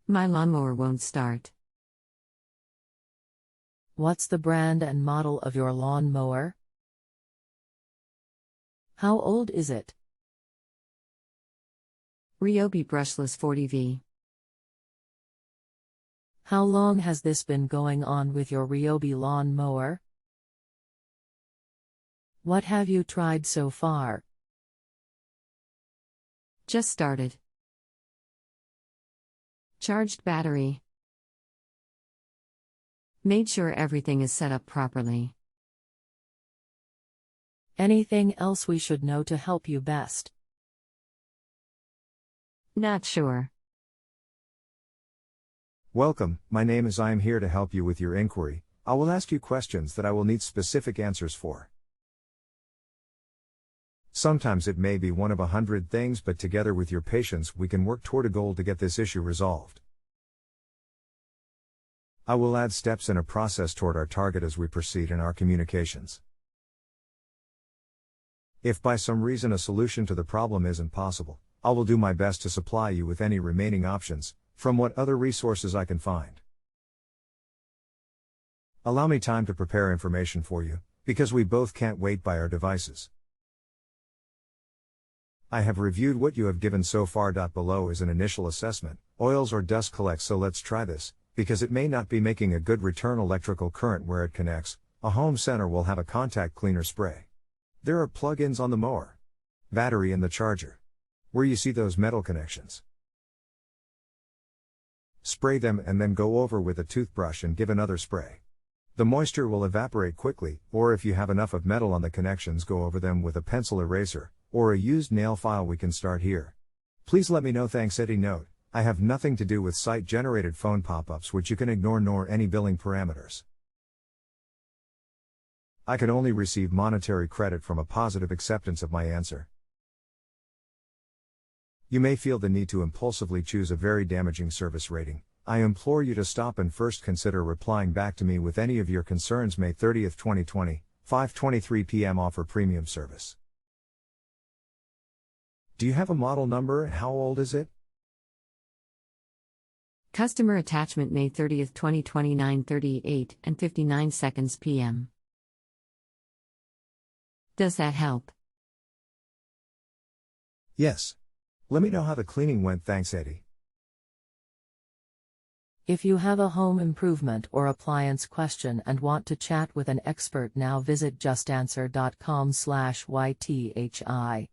My lawnmower won't start. What's the brand and model of your lawnmower? How old is it? Ryobi brushless 40V. How long has this been going on with your Ryobi lawnmower? What have you tried so far? Just started. Charged battery. Made sure everything is set up properly. Anything else we should know to help you best? Not sure. Welcome, my name is I am here to help you with your inquiry. I will ask you questions that I will need specific answers for. Sometimes it may be one of 100 things, but together with your patience we can work toward a goal to get this issue resolved. I will add steps in a process toward our target as we proceed in our communications. If by some reason a solution to the problem isn't possible, I will do my best to supply you with any remaining options, from what other resources I can find. Allow me time to prepare information for you, because we both can't wait by our devices. I have reviewed what you have given so far. Below is an initial assessment. Oils or dust collects, so let's try this, because it may not be making a good return electrical current where it connects. A home center will have a contact cleaner spray. There are plug-ins on the mower, battery and the charger. Where you see those metal connections, spray them and then go over with a toothbrush and give another spray. The moisture will evaporate quickly, or if you have enough of metal on the connections, go over them with a pencil eraser, or a used nail file. We can start here. Please let me know. Thanks Eddie. Note, I have nothing to do with site-generated phone pop-ups, which you can ignore, nor any billing parameters. I can only receive monetary credit from a positive acceptance of my answer. You may feel the need to impulsively choose a very damaging service rating. I implore you to stop and first consider replying back to me with any of your concerns. May 30, 2020, 5:23 p.m. Offer premium service. Do you have a model number? How old is it? Customer attachment May 30, 2020, 9:38 and 59 seconds p.m. Does that help? Yes. Let me know how the cleaning went. Thanks Eddie. If you have a home improvement or appliance question and want to chat with an expert now, visit justanswer.com/ythi.